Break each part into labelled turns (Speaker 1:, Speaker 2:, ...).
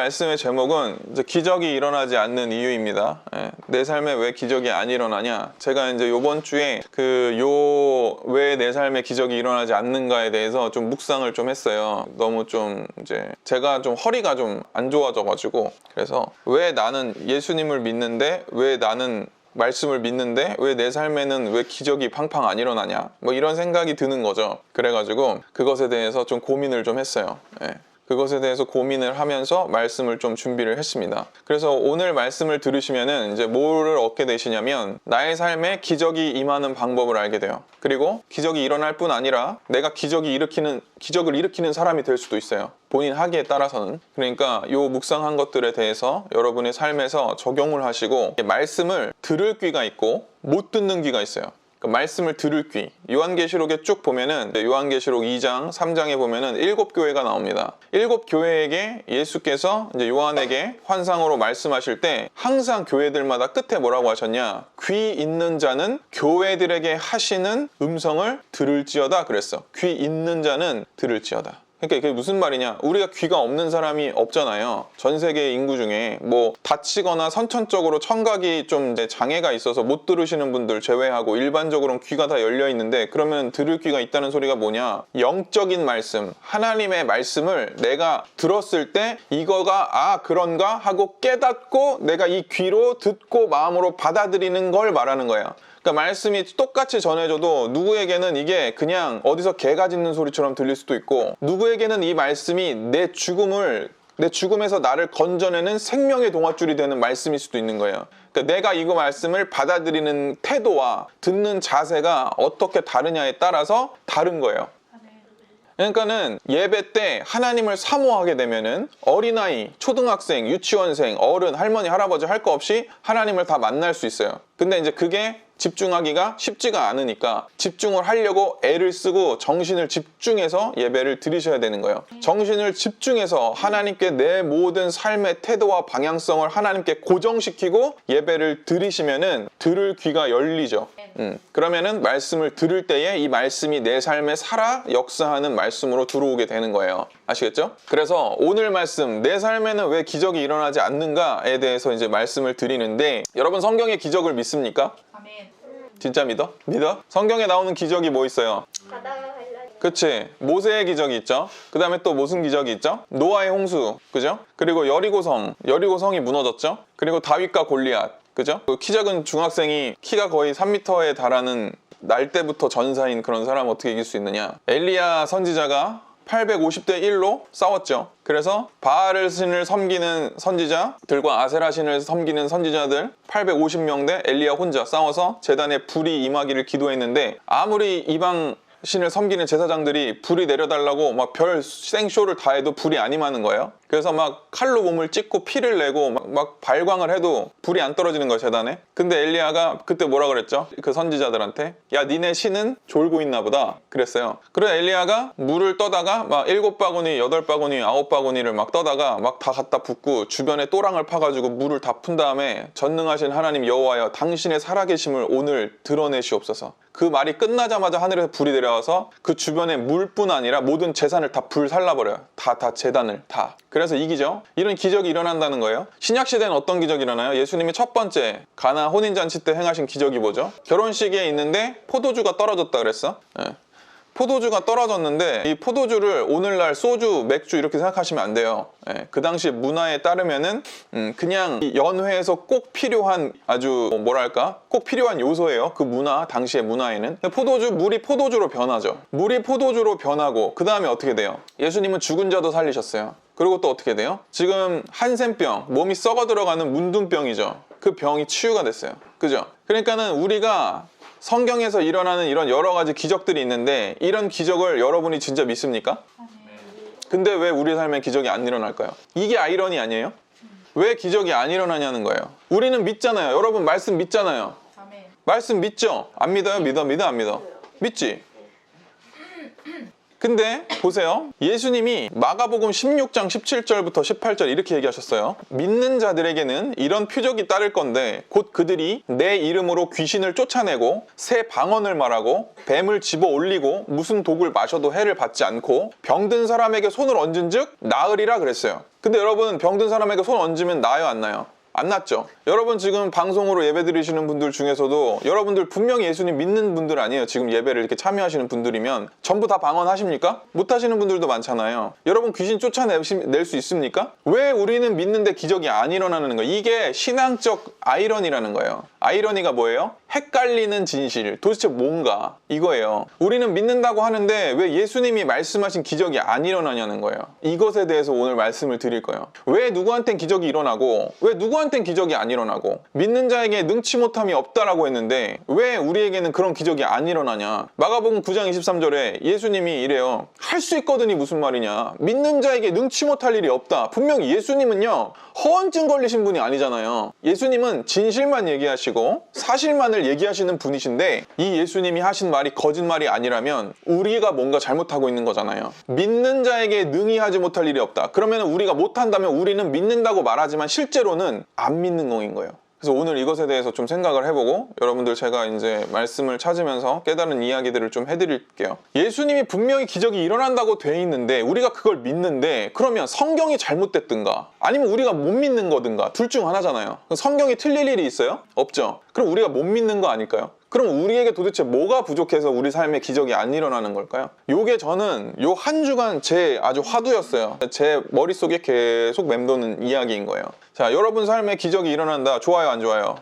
Speaker 1: 말씀의 제목은 이제 기적이 일어나지 않는 이유입니다. 내 삶에 왜 기적이 안 일어나냐? 제가 이제 요번 주에 왜 내 삶에 기적이 일어나지 않는가에 대해서 좀 묵상을 좀 했어요. 너무 좀 이제 제가 좀 허리가 좀 안 좋아져가지고, 그래서 왜 나는 예수님을 믿는데, 왜 나는 말씀을 믿는데 왜 내 삶에는 왜 기적이 팡팡 안 일어나냐, 뭐 이런 생각이 드는 거죠. 그래가지고 그것에 대해서 좀 고민을 좀 했어요. 그것에 대해서 고민을 하면서 말씀을 좀 준비를 했습니다. 그래서 오늘 말씀을 들으시면은 이제 뭐를 얻게 되시냐면, 나의 삶에 기적이 임하는 방법을 알게 돼요. 그리고 기적이 일어날 뿐 아니라 내가 기적을 일으키는 사람이 될 수도 있어요. 본인 하기에 따라서는. 그러니까 요 묵상한 것들에 대해서 여러분의 삶에서 적용을 하시고, 말씀을 들을 귀가 있고 못 듣는 귀가 있어요. 말씀을 들을 귀. 요한계시록에 쭉 보면은, 요한계시록 2장, 3장에 보면은 7교회가 나옵니다. 7교회에게 예수께서 이제 요한에게 환상으로 말씀하실 때 항상 교회들마다 끝에 뭐라고 하셨냐? 귀 있는 자는 교회들에게 하시는 음성을 들을지어다 그랬어. 귀 있는 자는 들을지어다. 그러니까 이게 무슨 말이냐? 우리가 귀가 없는 사람이 없잖아요. 전 세계 인구 중에 뭐 다치거나 선천적으로 청각이 좀 이제 장애가 있어서 못 들으시는 분들 제외하고 일반적으로는 귀가 다 열려 있는데, 그러면 들을 귀가 있다는 소리가 뭐냐? 영적인 말씀, 하나님의 말씀을 내가 들었을 때 이거가 그런가 하고 깨닫고 내가 이 귀로 듣고 마음으로 받아들이는 걸 말하는 거예요. 그러니까 말씀이 똑같이 전해져도 누구에게는 이게 그냥 어디서 개가 짖는 소리처럼 들릴 수도 있고, 누구에게는 이 말씀이 내 죽음에서 나를 건져내는 생명의 동아줄이 되는 말씀일 수도 있는 거예요. 그러니까 내가 이거 말씀을 받아들이는 태도와 듣는 자세가 어떻게 다르냐에 따라서 다른 거예요. 그러니까는 예배 때 하나님을 사모하게 되면은 어린아이, 초등학생, 유치원생, 어른, 할머니, 할아버지 할 거 없이 하나님을 다 만날 수 있어요. 근데 이제 그게 집중하기가 쉽지가 않으니까 집중을 하려고 애를 쓰고 정신을 집중해서 예배를 드리셔야 되는 거예요. 정신을 집중해서 하나님께 내 모든 삶의 태도와 방향성을 하나님께 고정시키고 예배를 드리시면은 들을 귀가 열리죠. 그러면은 말씀을 들을 때에 이 말씀이 내 삶에 살아 역사하는 말씀으로 들어오게 되는 거예요. 아시겠죠? 그래서 오늘 말씀, 내 삶에는 왜 기적이 일어나지 않는가에 대해서 이제 말씀을 드리는데, 여러분 성경의 기적을 믿습니까? 진짜 믿어? 믿어? 성경에 나오는 기적이 뭐 있어요? 그치? 모세의 기적이 있죠. 그 다음에 또 무슨 기적이 있죠? 노아의 홍수, 그죠? 그리고 여리고성이 무너졌죠. 그리고 다윗과 골리앗, 그죠? 그 키 작은 중학생이 키가 거의 3m에 달하는 날 때부터 전사인 그런 사람 어떻게 이길 수 있느냐? 엘리야 선지자가 850대 1로 싸웠죠. 그래서 바알 신을 섬기는 선지자들과 아세라 신을 섬기는 선지자들 850명 대 엘리야 혼자 싸워서 제단에 불이 임하기를 기도했는데, 아무리 이방 신을 섬기는 제사장들이 불이 내려달라고 막 별 생쇼를 다 해도 불이 안 임하는 거예요. 그래서 막 칼로 몸을 찢고 피를 내고 막 발광을 해도 불이 안 떨어지는 거예요, 제단에. 근데 엘리야가 그때 뭐라 그랬죠? 그 선지자들한테, 야 니네 신은 졸고 있나 보다 그랬어요. 그래서 엘리야가 물을 떠다가 막 7바구니, 8바구니, 9바구니를 막 떠다가 막 다 갖다 붓고 주변에 또랑을 파가지고 물을 다 푼 다음에, 전능하신 하나님 여호와여 당신의 살아계심을 오늘 드러내시옵소서. 그 말이 끝나자마자 하늘에서 불이 내려와서 그 주변에 물뿐 아니라 모든 재산을 다 불살라버려요. 다 재단을 다. 그래서 이기죠. 이런 기적이 일어난다는 거예요. 신약시대는 어떤 기적이 일어나요? 예수님이 첫 번째 가나 혼인잔치 때 행하신 기적이 뭐죠? 결혼식에 있는데 포도주가 떨어졌다 그랬어. 포도주가 떨어졌는데, 이 포도주를 오늘날 소주, 맥주 이렇게 생각하시면 안 돼요. 그 당시 문화에 따르면은 그냥 연회에서 꼭 필요한, 아주 뭐랄까 꼭 필요한 요소예요. 그 문화, 당시의 문화에는. 물이 포도주로 변하죠. 물이 포도주로 변하고 그 다음에 어떻게 돼요? 예수님은 죽은 자도 살리셨어요. 그리고 또 어떻게 돼요? 지금 한센병, 몸이 썩어 들어가는 문둥병이죠. 그 병이 치유가 됐어요. 그죠? 그러니까는 우리가 성경에서 일어나는 이런 여러 가지 기적들이 있는데, 이런 기적을 여러분이 진짜 믿습니까? 근데 왜 우리 삶에 기적이 안 일어날까요? 이게 아이러니 아니에요? 왜 기적이 안 일어나냐는 거예요. 우리는 믿잖아요. 여러분 말씀 믿잖아요. 말씀 믿죠? 안 믿어요? 믿어? 안 믿어? 믿지? 근데 보세요. 예수님이 마가복음 16장 17절부터 18절 이렇게 얘기하셨어요. 믿는 자들에게는 이런 표적이 따를 건데 곧 그들이 내 이름으로 귀신을 쫓아내고 새 방언을 말하고 뱀을 집어 올리고 무슨 독을 마셔도 해를 받지 않고 병든 사람에게 손을 얹은 즉 나으리라 그랬어요. 근데 여러분, 병든 사람에게 손 얹으면 나아요, 안 나요? 안 낫죠? 여러분, 지금 방송으로 예배 드리시는 분들 중에서도 여러분들 분명히 예수님 믿는 분들 아니에요. 지금 예배를 이렇게 참여하시는 분들이면 전부 다 방언하십니까? 못하시는 분들도 많잖아요. 여러분, 귀신 쫓아낼 수 있습니까? 왜 우리는 믿는데 기적이 안 일어나는 거예요? 이게 신앙적 아이러니라는 거예요. 아이러니가 뭐예요? 헷갈리는 진실, 도대체 뭔가, 이거예요. 우리는 믿는다고 하는데 왜 예수님이 말씀하신 기적이 안 일어나냐는 거예요. 이것에 대해서 오늘 말씀을 드릴 거예요. 왜 누구한텐 기적이 일어나고 왜 누구한텐 기적이 안 일어나고, 믿는 자에게 능치 못함이 없다라고 했는데 왜 우리에게는 그런 기적이 안 일어나냐. 마가복음 9장 23절에 예수님이 이래요. 할 수 있거든이 무슨 말이냐. 믿는 자에게 능치 못할 일이 없다. 분명히 예수님은요, 허언증 걸리신 분이 아니잖아요. 예수님은 진실만 얘기하시고 사실만을 얘기하시는 분이신데, 이 예수님이 하신 말이 거짓말이 아니라면 우리가 뭔가 잘못하고 있는 거잖아요. 믿는 자에게 능히 하지 못할 일이 없다. 그러면 우리가 못한다면 우리는 믿는다고 말하지만 실제로는 안 믿는 거인 거예요. 그래서 오늘 이것에 대해서 좀 생각을 해보고 여러분들 제가 이제 말씀을 찾으면서 깨달은 이야기들을 좀 해드릴게요. 예수님이 분명히 기적이 일어난다고 돼 있는데 우리가 그걸 믿는데, 그러면 성경이 잘못됐든가 아니면 우리가 못 믿는 거든가 둘 중 하나잖아요. 성경이 틀릴 일이 있어요? 없죠. 그럼 우리가 못 믿는 거 아닐까요? 그럼 우리에게 도대체 뭐가 부족해서 우리 삶에 기적이 안 일어나는 걸까요? 요게 저는 요 한 주간 제 아주 화두였어요. 제 머릿속에 계속 맴도는 이야기인 거예요. 자, 여러분 삶에 기적이 일어난다. 좋아요, 안 좋아요?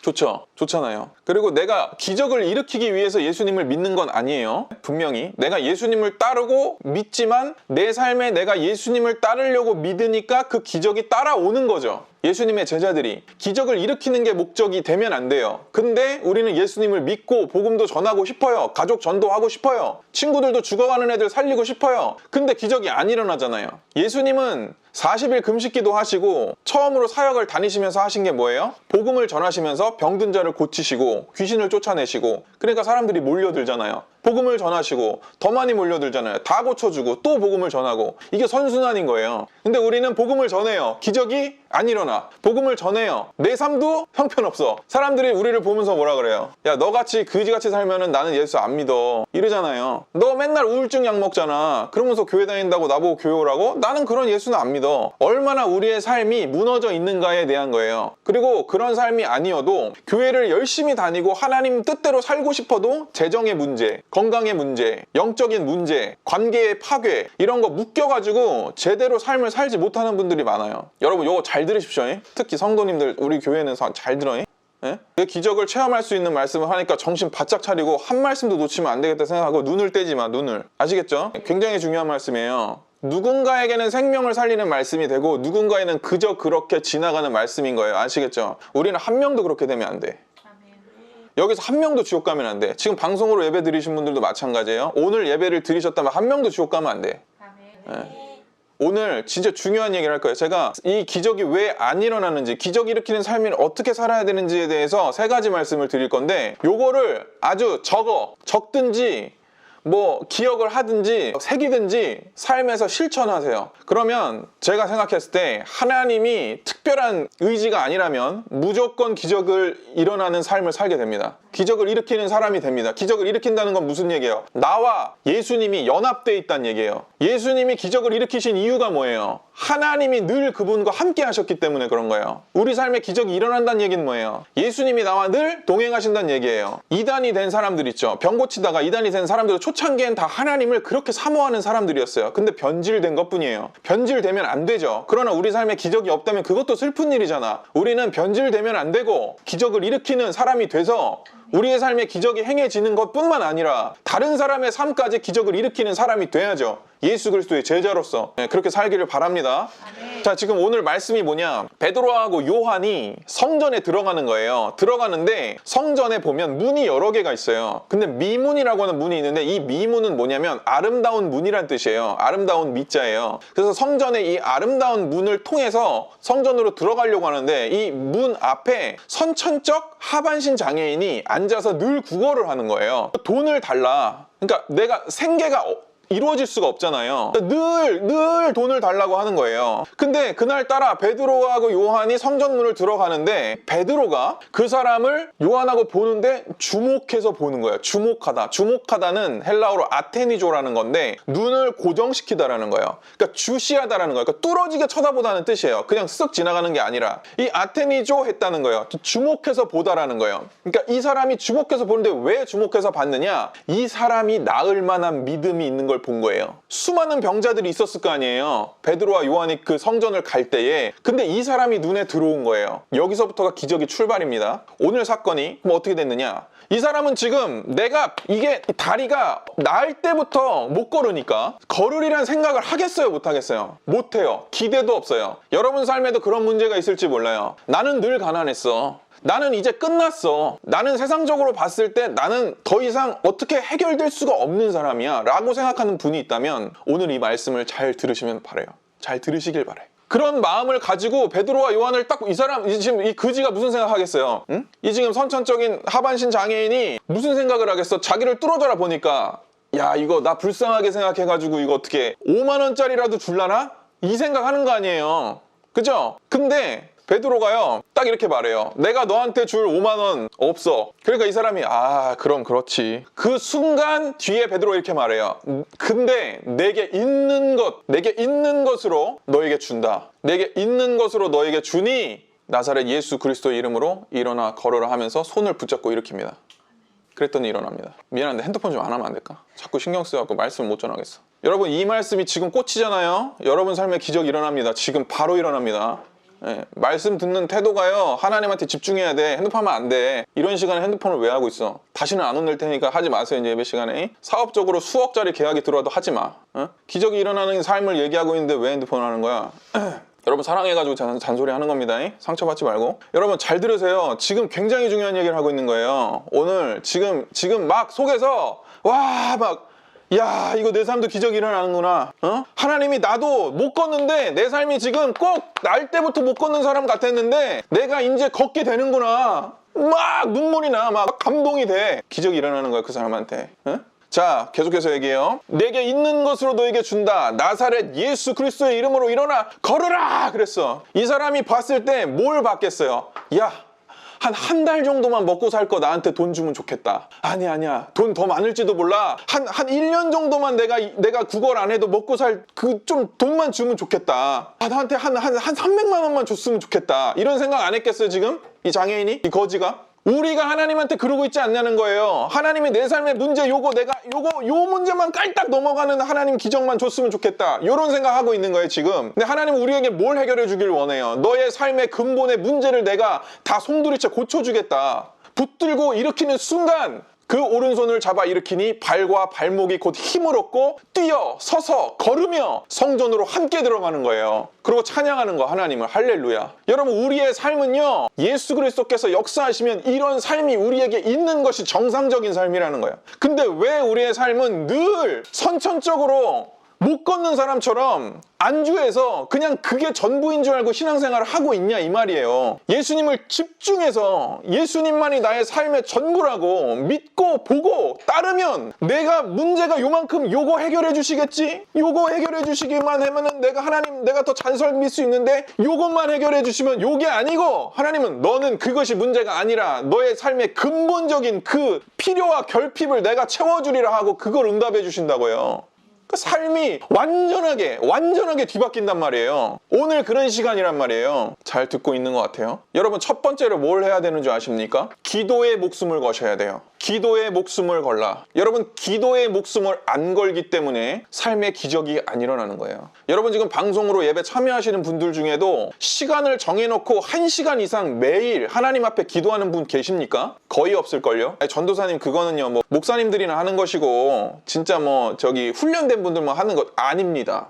Speaker 1: 좋죠. 좋잖아요. 그리고 내가 기적을 일으키기 위해서 예수님을 믿는 건 아니에요. 분명히 내가 예수님을 따르고 믿지만 내 삶에 내가 예수님을 따르려고 믿으니까 그 기적이 따라오는 거죠. 예수님의 제자들이 기적을 일으키는 게 목적이 되면 안 돼요. 근데 우리는 예수님을 믿고 복음도 전하고 싶어요. 가족 전도하고 싶어요. 친구들도 죽어가는 애들 살리고 싶어요. 근데 기적이 안 일어나잖아요. 예수님은 40일 금식기도 하시고 처음으로 사역을 다니시면서 하신 게 뭐예요? 복음을 전하시면서 병든 자를 고치시고 귀신을 쫓아내시고, 그러니까 사람들이 몰려들잖아요. 복음을 전하시고 더 많이 몰려들잖아요. 다 고쳐주고 또 복음을 전하고, 이게 선순환인 거예요. 근데 우리는 복음을 전해요. 기적이 안 일어나. 복음을 전해요. 내 삶도 형편없어. 사람들이 우리를 보면서 뭐라 그래요? 야, 너같이 그지같이 살면은 나는 예수 안 믿어, 이러잖아요. 너 맨날 우울증 약 먹잖아. 그러면서 교회 다닌다고 나보고 교회 오라고? 나는 그런 예수는 안 믿어. 얼마나 우리의 삶이 무너져 있는가에 대한 거예요. 그리고 그런 삶이 아니어도 교회를 열심히 다니고 하나님 뜻대로 살고 싶어도 재정의 문제, 건강의 문제, 영적인 문제, 관계의 파괴, 이런 거 묶여가지고 제대로 삶을 살지 못하는 분들이 많아요. 여러분, 요거 잘 들으십시오. 특히 성도님들, 우리 교회는 잘 들어. 예? 기적을 체험할 수 있는 말씀을 하니까 정신 바짝 차리고 한 말씀도 놓치면 안 되겠다 생각하고 눈을 떼지 마, 눈을. 아시겠죠? 굉장히 중요한 말씀이에요. 누군가에게는 생명을 살리는 말씀이 되고 누군가에는 그저 그렇게 지나가는 말씀인 거예요. 아시겠죠? 우리는 한 명도 그렇게 되면 안 돼. 여기서 한 명도 지옥 가면 안 돼. 지금 방송으로 예배 드리신 분들도 마찬가지예요. 오늘 예배를 드리셨다면 한 명도 지옥 가면 안 돼. 예. 오늘 진짜 중요한 얘기를 할 거예요. 제가 이 기적이 왜 안 일어나는지, 기적 일으키는 삶을 어떻게 살아야 되는지에 대해서 3가지 말씀을 드릴 건데, 요거를 아주 적든지 뭐 기억을 하든지 새기든지 삶에서 실천하세요. 그러면 제가 생각했을 때 하나님이 특별한 의지가 아니라면 무조건 기적을 일어나는 삶을 살게 됩니다. 기적을 일으키는 사람이 됩니다. 기적을 일으킨다는 건 무슨 얘기예요? 나와 예수님이 연합되어 있다는 얘기예요. 예수님이 기적을 일으키신 이유가 뭐예요? 하나님이 늘 그분과 함께 하셨기 때문에 그런 거예요. 우리 삶에 기적이 일어난다는 얘기는 뭐예요? 예수님이 나와 늘 동행하신다는 얘기예요. 이단이 된 사람들 있죠. 병 고치다가 이단이 된 사람들, 초창기엔 다 하나님을 그렇게 사모하는 사람들이었어요. 근데 변질된 것뿐이에요. 변질되면 안 되죠. 그러나 우리 삶에 기적이 없다면 그것도 슬픈 일이잖아. 우리는 변질되면 안 되고 기적을 일으키는 사람이 돼서 우리의 삶에 기적이 행해지는 것뿐만 아니라 다른 사람의 삶까지 기적을 일으키는 사람이 돼야죠. 예수 그리스도의 제자로서 그렇게 살기를 바랍니다. 자, 지금 오늘 말씀이 뭐냐? 베드로하고 요한이 성전에 들어가는 거예요. 들어가는데 성전에 보면 문이 여러 개가 있어요. 근데 미문이라고 하는 문이 있는데 이 미문은 뭐냐면 아름다운 문이란 뜻이에요. 아름다운 미자예요. 그래서 성전의 이 아름다운 문을 통해서 성전으로 들어가려고 하는데 이 문 앞에 선천적 하반신 장애인이 앉아서 늘 구걸을 하는 거예요. 돈을 달라. 그러니까 내가 생계가 이루어질 수가 없잖아요. 늘 돈을 달라고 하는 거예요. 근데 그날따라 베드로하고 요한이 성전문을 들어가는데 베드로가 그 사람을 요한하고 보는데 주목해서 보는 거예요. 주목하다는 헬라어로 아테니조라는 건데 눈을 고정시키다라는 거예요. 그러니까 주시하다라는 거예요. 그러니까 뚫어지게 쳐다보다는 뜻이에요. 그냥 쓱 지나가는 게 아니라 이 아테니조 했다는 거예요. 주목해서 보다라는 거예요. 그러니까 이 사람이 주목해서 보는데 왜 주목해서 봤느냐? 이 사람이 나을 만한 믿음이 있는 걸 본 거예요. 수많은 병자들이 있었을 거 아니에요. 베드로와 요한이 그 성전을 갈 때에. 근데 이 사람이 눈에 들어온 거예요. 여기서부터가 기적이 출발입니다. 오늘 사건이 그럼 어떻게 됐느냐? 이 사람은 지금 내가 이게 다리가 나을 때부터 못 걸으니까 걸으리란 생각을 하겠어요? 못 하겠어요? 못 해요. 기대도 없어요. 여러분 삶에도 그런 문제가 있을지 몰라요. 나는 늘 가난했어. 나는 이제 끝났어. 나는 세상적으로 봤을 때 나는 더 이상 어떻게 해결될 수가 없는 사람이야 라고 생각하는 분이 있다면 오늘 이 말씀을 잘 들으시면 바라요. 잘 들으시길 바라요. 그런 마음을 가지고 베드로와 요한을 딱 이 사람 지금 이 그지가 무슨 생각하겠어요? 응? 이 지금 선천적인 하반신 장애인이 무슨 생각을 하겠어? 자기를 뚫어져라 보니까 야 이거 나 불쌍하게 생각해가지고 이거 어떻게 5만 원짜리라도 줄라나? 이 생각하는 거 아니에요. 그죠? 근데 베드로가요 딱 이렇게 말해요. 내가 너한테 줄 5만 원 없어. 그러니까 이 사람이 그럼 그렇지. 그 순간 뒤에 베드로가 이렇게 말해요. 근데 내게 있는 것으로 너에게 준다. 내게 있는 것으로 너에게 주니 나사렛 예수 그리스도의 이름으로 일어나 걸어라 하면서 손을 붙잡고 일으킵니다. 그랬더니 일어납니다. 미안한데 핸드폰 좀 안 하면 안 될까? 자꾸 신경 쓰여갖고 말씀을 못 전하겠어. 여러분 이 말씀이 지금 꽂히잖아요. 여러분 삶에 기적이 일어납니다. 지금 바로 일어납니다. 예, 말씀 듣는 태도가요 하나님한테 집중해야 돼. 핸드폰 하면 안 돼. 이런 시간에 핸드폰을 왜 하고 있어? 다시는 안 혼낼 테니까 하지 마세요. 이제 예배 시간에 사업적으로 수억짜리 계약이 들어와도 하지 마. 기적이 일어나는 삶을 얘기하고 있는데 왜 핸드폰을 하는 거야? 여러분 사랑해가지고 잔소리 하는 겁니다. 상처받지 말고. 여러분 잘 들으세요. 지금 굉장히 중요한 얘기를 하고 있는 거예요. 오늘 지금 막 속에서 야 이거 내 삶도 기적이 일어나는구나. 하나님이 나도 못 걷는데 내 삶이 지금 꼭 날 때부터 못 걷는 사람 같았는데 내가 이제 걷게 되는구나. 막 눈물이 나. 막 감동이 돼. 기적이 일어나는 거야 그 사람한테. 자 계속해서 얘기해요. 내게 있는 것으로 너에게 준다. 나사렛 예수 그리스도의 이름으로 일어나 걸으라 그랬어. 이 사람이 봤을 때 뭘 받겠어요? 야 한 달 정도만 먹고 살 거 나한테 돈 주면 좋겠다. 아니야. 돈 더 많을지도 몰라. 한 1년 정도만 내가 구걸 안 해도 먹고 살 그 좀 돈만 주면 좋겠다. 나한테 한 300만 원만 줬으면 좋겠다. 이런 생각 안 했겠어요, 지금? 이 장애인이? 이 거지가? 우리가 하나님한테 그러고 있지 않냐는 거예요. 하나님이 내 삶의 문제 요 문제만 깔딱 넘어가는 하나님 기적만 줬으면 좋겠다. 이런 생각하고 있는 거예요 지금. 근데 하나님은 우리에게 뭘 해결해 주길 원해요? 너의 삶의 근본의 문제를 내가 다 송두리째 고쳐주겠다. 붙들고 일으키는 순간 그 오른손을 잡아 일으키니 발과 발목이 곧 힘을 얻고 뛰어 서서 걸으며 성전으로 함께 들어가는 거예요. 그리고 찬양하는 거 하나님을. 할렐루야. 여러분 우리의 삶은요 예수 그리스도께서 역사하시면 이런 삶이 우리에게 있는 것이 정상적인 삶이라는 거예요. 근데 왜 우리의 삶은 늘 선천적으로 못 걷는 사람처럼 안주해서 그냥 그게 전부인 줄 알고 신앙생활을 하고 있냐 이 말이에요. 예수님을 집중해서 예수님만이 나의 삶의 전부라고 믿고 보고 따르면 내가 문제가 요만큼 요거 해결해 주시겠지? 요거 해결해 주시기만 하면은 내가 더 잘 섬길 수 있는데 요것만 해결해 주시면 요게 아니고 하나님은 너는 그것이 문제가 아니라 너의 삶의 근본적인 그 필요와 결핍을 내가 채워주리라 하고 그걸 응답해 주신다고요. 그 삶이 완전하게 뒤바뀐단 말이에요. 오늘 그런 시간이란 말이에요. 잘 듣고 있는 것 같아요. 여러분 첫 번째로 뭘 해야 되는 줄 아십니까? 기도의 목숨을 거셔야 돼요. 기도의 목숨을 걸라. 여러분 기도의 목숨을 안 걸기 때문에 삶의 기적이 안 일어나는 거예요. 여러분 지금 방송으로 예배 참여하시는 분들 중에도 시간을 정해놓고 1시간 이상 매일 하나님 앞에 기도하는 분 계십니까? 거의 없을걸요? 전도사님 그거는요 뭐 목사님들이나 하는 것이고 진짜 훈련된 분들만 하는 것 아닙니다.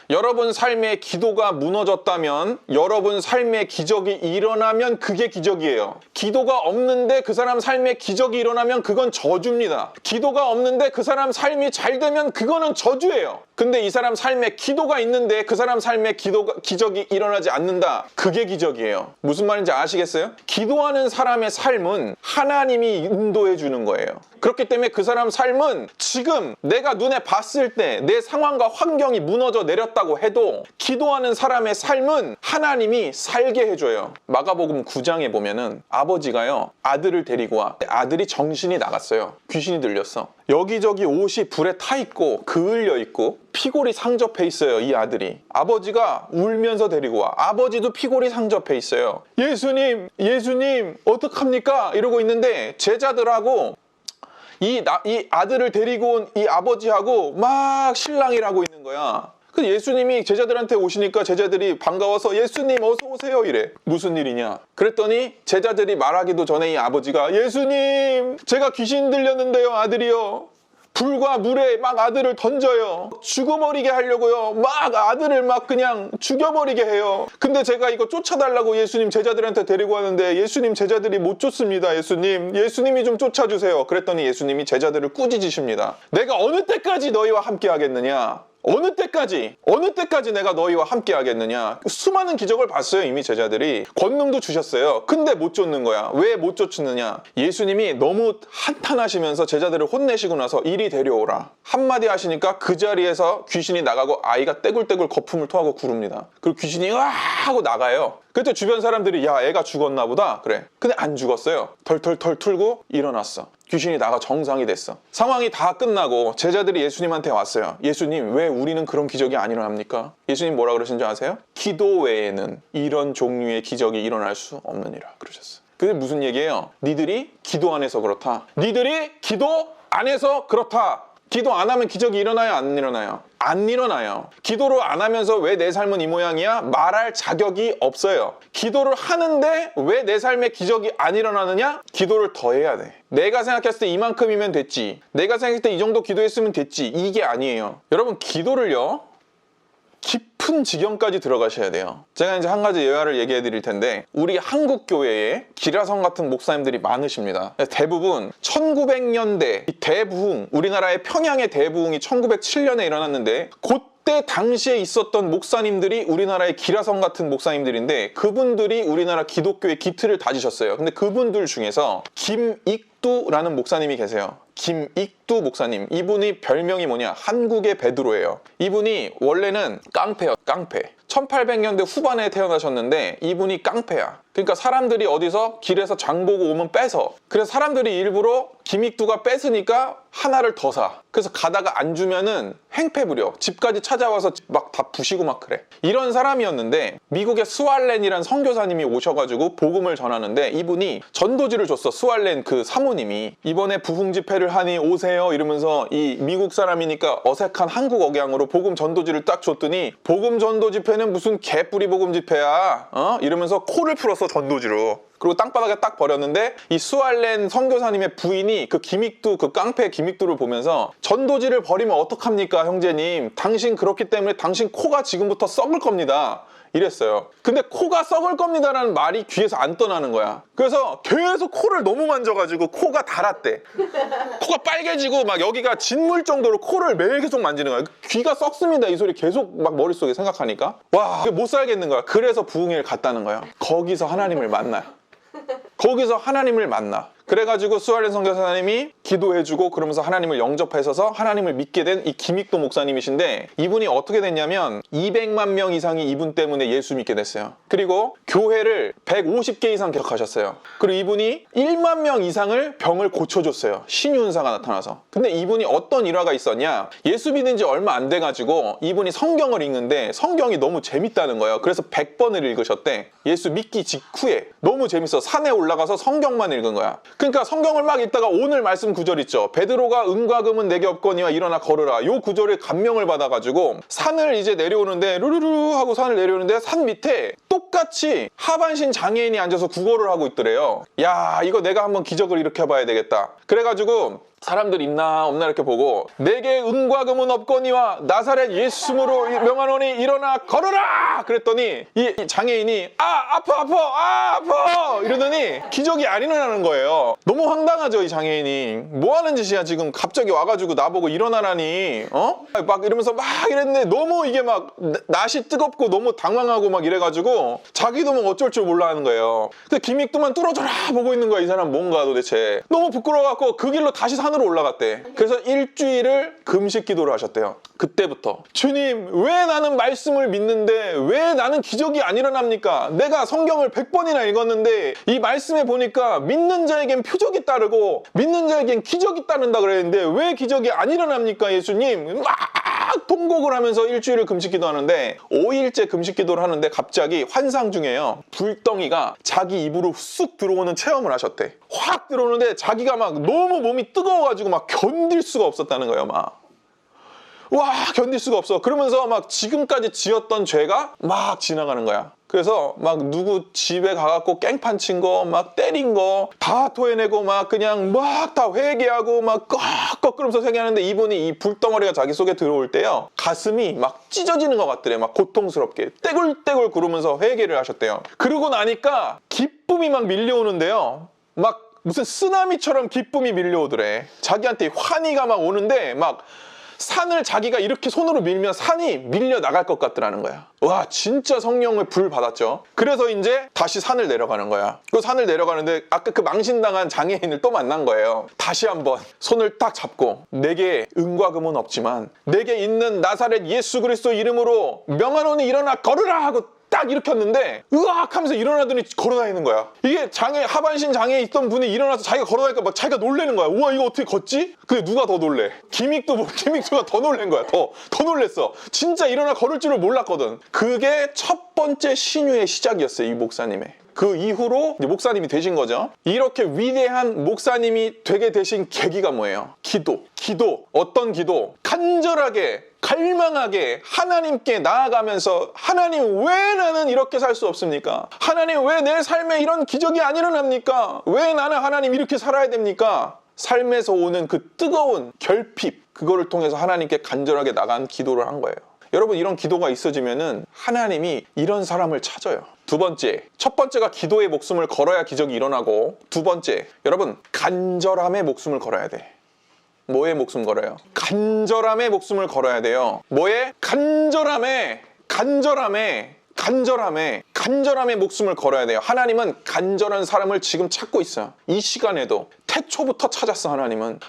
Speaker 1: 여러분 삶의 기도가 무너졌다면 여러분 삶의 기적이 일어나면 그게 기적이에요. 기도가 없는데 그 사람 삶에 기적이 일어나면 그건 저주입니다. 기도가 없는데 그 사람 삶이 잘 되면 그거는 저주예요. 근데 이 사람 삶에 기도가 있는데 그 사람 삶에 기적이 일어나지 않는다. 그게 기적이에요. 무슨 말인지 아시겠어요? 기도하는 사람의 삶은 하나님이 인도해 주는 거예요. 그렇기 때문에 그 사람 삶은 지금 내가 눈에 봤을 때 내 상황과 환경이 무너져 내렸다고 해도 기도하는 사람의 삶은 하나님이 살게 해줘요. 마가복음 9장에 보면은 아버지가요, 아들을 데리고 와. 아들이 정신이 나갔어요. 귀신이 들렸어. 여기저기 옷이 불에 타 있고 그을려 있고 피골이 상접해 있어요. 이 아들이. 아버지가 울면서 데리고 와. 아버지도 피골이 상접해 있어요. 예수님 어떡합니까? 이러고 있는데 제자들하고 이 아들을 데리고 온 이 아버지하고 막 실랑이라고 있는 거야. 그래서 예수님이 제자들한테 오시니까 제자들이 반가워서 예수님 어서 오세요 이래. 무슨 일이냐? 그랬더니 제자들이 말하기도 전에 이 아버지가 예수님 제가 귀신 들렸는데요 아들이요. 불과 물에 막 아들을 던져요. 죽어버리게 하려고요. 막 아들을 막 그냥 죽여버리게 해요. 근데 제가 이거 쫓아달라고 예수님 제자들한테 데리고 왔는데 예수님 제자들이 못 쫓습니다. 예수님이 좀 쫓아주세요. 그랬더니 예수님이 제자들을 꾸짖으십니다. 내가 어느 때까지 너희와 함께 하겠느냐? 어느 때까지 내가 너희와 함께 하겠느냐? 수많은 기적을 봤어요. 이미 제자들이. 권능도 주셨어요. 근데 못 쫓는 거야. 왜 못 쫓느냐? 예수님이 너무 한탄하시면서 제자들을 혼내시고 나서 이리 데려오라. 한마디 하시니까 그 자리에서 귀신이 나가고 아이가 떼굴떼굴 거품을 토하고 구릅니다. 그리고 귀신이 으아 하고 나가요. 그때 주변 사람들이 야 애가 죽었나 보다 그래. 근데 안 죽었어요. 털털털 털고 일어났어. 귀신이 나가 정상이 됐어. 상황이 다 끝나고 제자들이 예수님한테 왔어요. 예수님 왜 우리는 그런 기적이 안 일어납니까? 예수님 뭐라 그러신 줄 아세요? 기도 외에는 이런 종류의 기적이 일어날 수 없느니라 그러셨어요. 그게 무슨 얘기예요? 니들이 기도 안 해서 그렇다. 니들이 기도 안 해서 그렇다. 기도 안 하면 기적이 일어나요? 안 일어나요? 안 일어나요. 기도를 안 하면서 왜 내 삶은 이 모양이야? 말할 자격이 없어요. 기도를 하는데 왜 내 삶에 기적이 안 일어나느냐? 기도를 더 해야 돼. 내가 생각했을 때 이만큼이면 됐지. 내가 생각했을 때 이 정도 기도했으면 됐지. 이게 아니에요. 여러분 기도를요. 깊은 지경까지 들어가셔야 돼요. 제가 이제 한 가지 예화를 얘기해 드릴 텐데 우리 한국 교회에 기라성 같은 목사님들이 많으십니다. 대부분 1900년대 대부흥, 우리나라의 평양의 대부흥이 1907년에 일어났는데 그때 당시에 있었던 목사님들이 우리나라의 기라성 같은 목사님들인데 그분들이 우리나라 기독교의 기틀을 다지셨어요. 근데 그분들 중에서 김익두라는 목사님이 계세요. 김익두 목사님. 이분이 별명이 뭐냐? 한국의 베드로예요. 이분이 원래는 깡패예요. 깡패. 1800년대 후반에 태어나셨는데 이분이 깡패야. 그러니까 사람들이 어디서 길에서 장 보고 오면 뺏어. 그래서 사람들이 일부러 김익두가 뺏으니까 하나를 더 사. 그래서 가다가 안 주면은 행패 부려. 집까지 찾아와서 막 다 부시고 막 그래. 이런 사람이었는데 미국의 스왈렌이란 선교사님이 오셔가지고 복음을 전하는데 이분이 전도지를 줬어. 스왈렌 그 사모님이. 이번에 부흥 집회를 하니 오세요 이러면서 이 미국 사람이니까 어색한 한국 억양으로 복음 전도지를 딱 줬더니 복음 전도 집회는 무슨 개뿌리 복음 집회야 이러면서 코를 풀었어 전도지로. 그리고 땅바닥에 딱 버렸는데 이 스왈렌 선교사님의 부인이 그 김익두 그 깡패 김익두를 보면서 전도지를 버리면 어떡합니까 형제님, 당신 그렇기 때문에 당신 코가 지금부터 썩을 겁니다 이랬어요. 근데 코가 썩을 겁니다라는 말이 귀에서 안 떠나는 거야. 그래서 계속 코를 너무 만져가지고 코가 달았대. 코가 빨개지고 막 여기가 진물 정도로 코를 매일 계속 만지는 거야. 귀가 썩습니다 이 소리 계속 막 머릿속에 생각하니까 와 못 살겠는 거야. 그래서 부흥회를 갔다는 거야. 거기서 하나님을 만나요. 거기서 하나님을 만나. 그래가지고 스왈렌 선교사님이 기도해주고 그러면서 하나님을 영접하셔서 하나님을 믿게 된 이 김익도 목사님이신데 이분이 어떻게 됐냐면 200만 명 이상이 이분 때문에 예수 믿게 됐어요. 그리고 교회를 150개 이상 개척하셨어요. 그리고 이분이 1만 명 이상을 병을 고쳐줬어요. 신유은사가 나타나서. 근데 이분이 어떤 일화가 있었냐, 예수 믿은 지 얼마 안 돼가지고 이분이 성경을 읽는데 성경이 너무 재밌다는 거예요. 그래서 100번을 읽으셨대. 예수 믿기 직후에. 너무 재밌어. 산에 올라가서 성경만 읽은 거야. 그러니까 성경을 막 읽다가 오늘 말씀 구절 있죠. 베드로가 은과 금은 내게 없거니와 일어나 걸으라. 요 구절에 감명을 받아가지고 산을 이제 내려오는데 루루루 하고 산을 내려오는데 산 밑에 똑같이 하반신 장애인이 앉아서 구걸을 하고 있더래요. 야 이거 내가 한번 기적을 일으켜봐야 되겠다. 그래가지고 사람들 있나 없나 이렇게 보고 내게 은과 금은 없거니와 나사렛 예수로 명하노니 일어나 걸어라 그랬더니 이 장애인이 아파 이러더니 기적이 안 일어나는 거예요. 너무 황당하죠. 이 장애인이 뭐 하는 짓이야 지금. 갑자기 와가지고 나보고 일어나라니 막 이러면서 막 이랬는데 너무 이게 막 낯이 뜨겁고 너무 당황하고 막 이래가지고 자기도 뭐 어쩔 줄 몰라 하는 거예요. 근데 김익두만 뚫어져라 보고 있는 거야. 이 사람 뭔가 도대체. 너무 부끄러워갖고 그 길로 다시 산으로 올라갔대. 그래서 일주일을 금식 기도를 하셨대요. 그때부터 주님 왜 나는 말씀을 믿는데 왜 나는 기적이 안 일어납니까? 내가 성경을 100번이나 읽었는데 이 말씀에 보니까 믿는 자에겐 표적이 따르고 믿는 자에겐 기적이 따른다 그랬는데 왜 기적이 안 일어납니까 예수님? 막 통곡을 하면서 일주일을 금식 기도하는데 5일째 금식 기도를 하는데 갑자기 환상 중에요. 불덩이가 자기 입으로 쑥 들어오는 체험을 하셨대. 확 들어오는데 자기가 막 너무 몸이 뜨거워가지고 막 견딜 수가 없었다는 거예요. 와 견딜 수가 없어. 그러면서 막 지금까지 지었던 죄가 막 지나가는 거야. 그래서 막 누구 집에 가갖고 깽판 친 거 막 때린 거 다 토해내고 막 그냥 막 다 회개하고 막 꺽꺽거리면서 회개하는데 이분이 이 불덩어리가 자기 속에 들어올 때요 가슴이 막 찢어지는 것 같더래. 막 고통스럽게 떼굴떼굴 구르면서 회개를 하셨대요. 그러고 나니까 기쁨이 막 밀려오는데요. 막 무슨 쓰나미처럼 기쁨이 밀려오더래. 자기한테 환희가 막 오는데 막 산을 자기가 이렇게 손으로 밀면 산이 밀려 나갈 것 같더라는 거야. 와 진짜 성령의 불 받았죠. 그래서 이제 다시 산을 내려가는 거야. 그 산을 내려가는데 아까 그 망신당한 장애인을 또 만난 거예요. 다시 한번 손을 딱 잡고 내게 은과 금은 없지만 내게 있는 나사렛 예수 그리스도 이름으로 명하노니 일어나 걸으라 하고 딱 일으켰는데 으악 하면서 일어나더니 걸어다니는 거야. 이게 하반신 장애에 있던 분이 일어나서 자기가 걸어다니까 막 자기가 놀래는 거야. 우와 이거 어떻게 걷지? 근데 누가 더 놀래? 김익두가 더 놀란 거야. 더 놀랬어. 진짜 일어나 걸을 줄을 몰랐거든. 그게 첫 번째 신유의 시작이었어요. 이 목사님의. 그 이후로 이제 목사님이 되신 거죠. 이렇게 위대한 목사님이 되게 되신 계기가 뭐예요? 기도. 어떤 기도? 간절하게 갈망하게 하나님께 나아가면서 하나님 왜 나는 이렇게 살 수 없습니까? 하나님 왜 내 삶에 이런 기적이 안 일어납니까? 왜 나는 하나님 이렇게 살아야 됩니까? 삶에서 오는 그 뜨거운 결핍 그거를 통해서 하나님께 간절하게 나간 기도를 한 거예요. 여러분 이런 기도가 있어지면은 하나님이 이런 사람을 찾아요. 두 번째, 첫 번째가 기도의 목숨을 걸어야 기적이 일어나고 두 번째, 여러분 간절함의 목숨을 걸어야 돼. 뭐에 목숨 걸어요? 간절함에 목숨을 걸어야 돼요. 뭐에? 간절함에 목숨을 걸어야 돼요. 하나님은 간절한 사람을 지금 찾고 있어요. 이 시간에도 태초부터 찾았어. 하나님은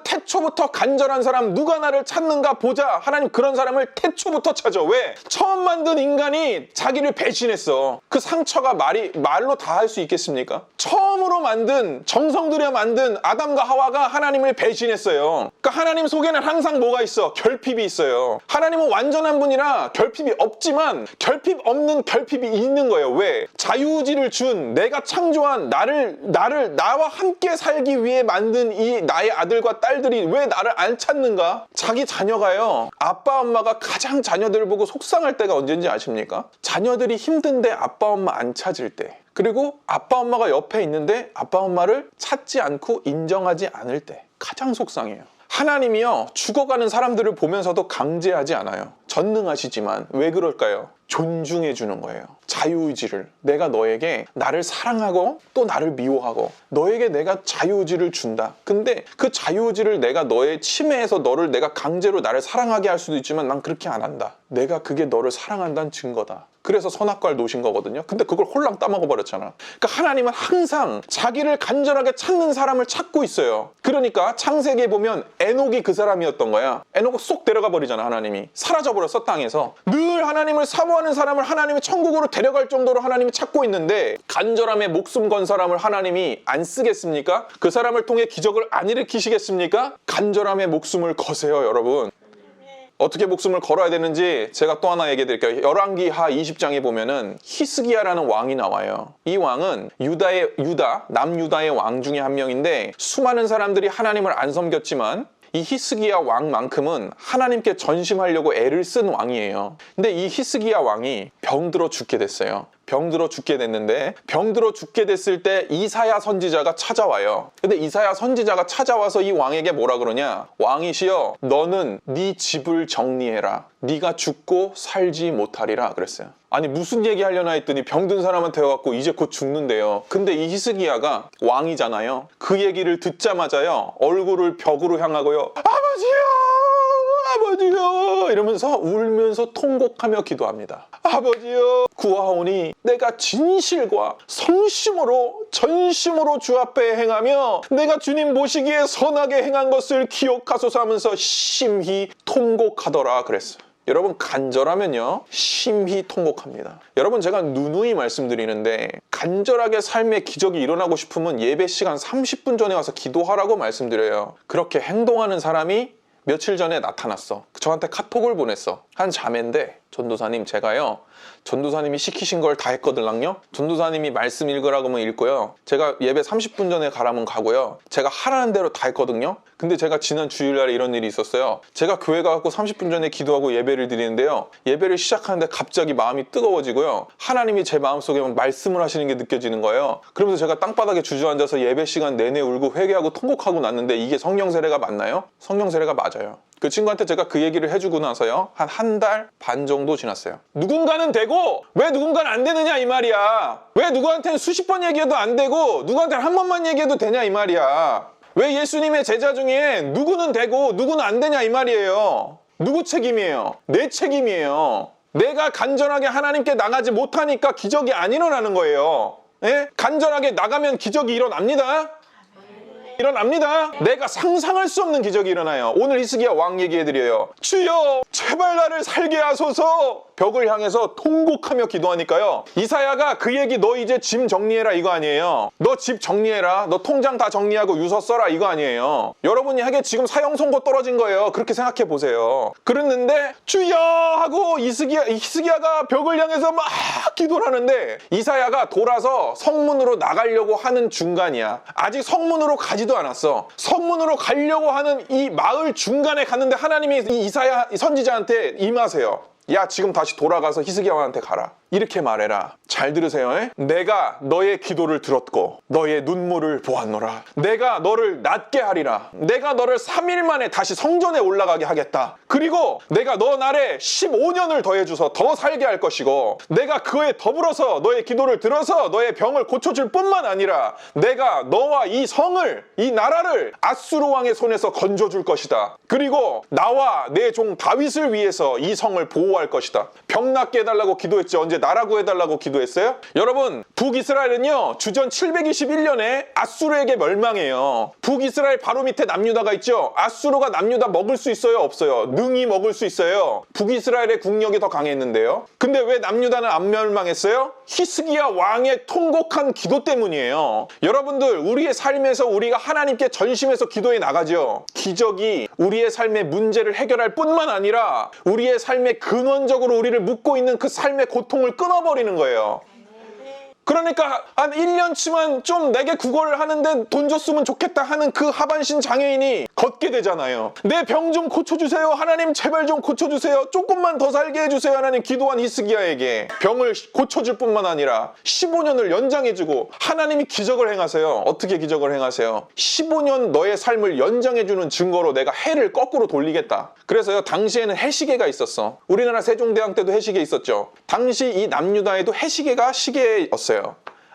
Speaker 1: 태초부터 간절한 사람 누가 나를 찾는가 보자. 하나님 그런 사람을 태초부터 찾아. 왜? 처음 만든 인간이 자기를 배신했어. 그 상처가 말로 다 할 수 있겠습니까? 처음으로 만든 정성 들여 만든 아담과 하와가 하나님을 배신했어요. 그러니까 하나님 속에는 항상 뭐가 있어? 결핍이 있어요. 하나님은 완전한 분이라 결핍이 없지만 결핍 없는 결핍이 있는 거예요. 왜? 자유의지를 준 내가 창조한 나와 함께 살기 위해 만든 이 나의 아들과 딸들이 왜 나를 안 찾는가? 자기 자녀가요. 아빠 엄마가 가장 자녀들을 보고 속상할 때가 언제인지 아십니까? 자녀들이 힘든데 아빠 엄마 안 찾을 때. 그리고 아빠 엄마가 옆에 있는데 아빠 엄마를 찾지 않고 인정하지 않을 때 가장 속상해요. 하나님이요 죽어가는 사람들을 보면서도 강제하지 않아요. 전능하시지만 왜 그럴까요? 존중해 주는 거예요. 자유의지를. 내가 너에게 나를 사랑하고 또 나를 미워하고 너에게 내가 자유의지를 준다. 근데 그 자유의지를 내가 너의 침해해서 너를 내가 강제로 나를 사랑하게 할 수도 있지만 난 그렇게 안 한다. 내가 그게 너를 사랑한다는 증거다. 그래서 선악과를 놓으신 거거든요. 근데 그걸 홀랑 따먹어 버렸잖아. 그러니까 하나님은 항상 자기를 간절하게 찾는 사람을 찾고 있어요. 그러니까 창세기에 보면 에녹이 그 사람이었던 거야. 에녹은 쏙 데려가 버리잖아. 하나님이 사라져버렸어. 땅에서. 늘 하나님을 사모하는 사람을 하나님이 천국으로 데려갈 정도로 하나님이 찾고 있는데 간절함에 목숨 건 사람을 하나님이 안 쓰겠습니까? 그 사람을 통해 기적을 안 일으키시겠습니까? 간절함에 목숨을 거세요. 여러분. 어떻게 목숨을 걸어야 되는지 제가 또 하나 얘기해 드릴게요. 열왕기하 20장에 보면은 히스기야라는 왕이 나와요. 이 왕은 남유다의 왕 중에 한 명인데 수많은 사람들이 하나님을 안 섬겼지만 이 히스기야 왕만큼은 하나님께 전심하려고 애를 쓴 왕이에요. 근데 이 히스기야 왕이 병들어 죽게 됐어요. 병들어 죽게 됐는데, 병들어 죽게 됐을 때 이사야 선지자가 찾아와요. 근데 이사야 선지자가 찾아와서 이 왕에게 뭐라 그러냐? 왕이시여, 너는 네 집을 정리해라. 네가 죽고 살지 못하리라 그랬어요. 아니 무슨 얘기 하려나 했더니 병든 사람한테 와갖고 이제 곧 죽는데요. 근데 이 히스기야가 왕이잖아요. 그 얘기를 듣자마자요, 얼굴을 벽으로 향하고요, 아버지요 이러면서 울면서 통곡하며 기도합니다. 아버지요, 구하오니 내가 진실과 성심으로 전심으로 주 앞에 행하며 내가 주님 보시기에 선하게 행한 것을 기억하소서 하면서 심히 통곡하더라 그랬어요. 여러분, 간절하면요 심히 통곡합니다. 여러분, 제가 누누이 말씀드리는데 간절하게 삶의 기적이 일어나고 싶으면 예배 시간 30분 전에 와서 기도하라고 말씀드려요. 그렇게 행동하는 사람이 며칠 전에 나타났어. 저한테 카톡을 보냈어. 한 자매인데, 전도사님 제가요, 전도사님이 시키신 걸 다 했거든요. 전도사님이 말씀 읽으라고 하면 읽고요, 제가 예배 30분 전에 가라면 가고요, 제가 하라는 대로 다 했거든요. 근데 제가 지난 주일날에 이런 일이 있었어요. 제가 교회 가서 30분 전에 기도하고 예배를 드리는데요, 예배를 시작하는데 갑자기 마음이 뜨거워지고요, 하나님이 제 마음속에 말씀을 하시는 게 느껴지는 거예요. 그러면서 제가 땅바닥에 주저앉아서 예배 시간 내내 울고 회개하고 통곡하고 났는데, 이게 성령 세례가 맞나요? 성령 세례가 맞아요. 그 친구한테 제가 그 얘기를 해주고 나서요, 한 달 반 정도 지났어요. 누군가는 되고 왜 누군가는 안 되느냐 이 말이야. 왜 누구한테는 수십 번 얘기해도 안 되고 누구한테는 한 번만 얘기해도 되냐 이 말이야. 왜 예수님의 제자 중에 누구는 되고 누구는 안 되냐 이 말이에요. 누구 책임이에요? 내 책임이에요. 내가 간절하게 하나님께 나가지 못하니까 기적이 안 일어나는 거예요. 예? 간절하게 나가면 기적이 일어납니다. 일어납니다. 내가 상상할 수 없는 기적이 일어나요. 오늘 히스기야 왕 얘기해드려요. 주여, 제발 나를 살게 하소서. 벽을 향해서 통곡하며 기도하니까요, 이사야가 그 얘기, 너 이제 짐 정리해라 이거 아니에요. 너 집 정리해라, 너 통장 다 정리하고 유서 써라 이거 아니에요. 여러분이 하기에 지금 사형 선고 떨어진 거예요. 그렇게 생각해 보세요. 그랬는데 주여 하고 히스기야가 벽을 향해서 막 기도를 하는데, 이사야가 돌아서 성문으로 나가려고 하는 중간이야. 아직 성문으로 가지도 않았어. 성문으로 가려고 하는 이 마을 중간에 갔는데 하나님이 이 이사야 선지자한테 임하세요. 야, 지금 다시 돌아가서 히스기야 왕한테 가라. 이렇게 말해라. 잘 들으세요. 내가 너의 기도를 들었고 너의 눈물을 보았노라. 내가 너를 낫게 하리라. 내가 너를 3일 만에 다시 성전에 올라가게 하겠다. 그리고 내가 너 날에 15년을 더해줘서 더 살게 할 것이고, 내가 그에 더불어서 너의 기도를 들어서 너의 병을 고쳐줄 뿐만 아니라 내가 너와 이 성을, 이 나라를 아수르 왕의 손에서 건져줄 것이다. 그리고 나와 내 종 다윗을 위해서 이 성을 보호할 것이다. 병 낫게 해달라고 기도했지 언제 나라 구해달라고 기도했어요? 여러분, 북이스라엘은요 주전 721년에 아수르에게 멸망해요. 북이스라엘 바로 밑에 남유다가 있죠. 아수르가 남유다 먹을 수 있어요? 없어요? 능히 먹을 수 있어요. 북이스라엘의 국력이 더 강했는데요. 근데 왜 남유다는 안 멸망했어요? 히스기야 왕의 통곡한 기도 때문이에요. 여러분들, 우리의 삶에서 우리가 하나님께 전심해서 기도해 나가죠. 기적이 우리의 삶의 문제를 해결할 뿐만 아니라 우리의 삶의 근원적으로 우리를 묶고 있는 그 삶의 고통을 끊어버리는 거예요. 그러니까 한 1년치만 좀 내게 구걸을 하는데 돈 줬으면 좋겠다 하는 그 하반신 장애인이 걷게 되잖아요. 내 병 좀 고쳐주세요. 하나님 제발 좀 고쳐주세요. 조금만 더 살게 해주세요. 하나님 기도한 히스기야에게 병을 고쳐줄 뿐만 아니라 15년을 연장해주고, 하나님이 기적을 행하세요. 어떻게 기적을 행하세요? 15년 너의 삶을 연장해주는 증거로 내가 해를 거꾸로 돌리겠다. 그래서요, 당시에는 해시계가 있었어. 우리나라 세종대왕 때도 해시계 있었죠. 당시 이 남유다에도 해시계가 시계였어요.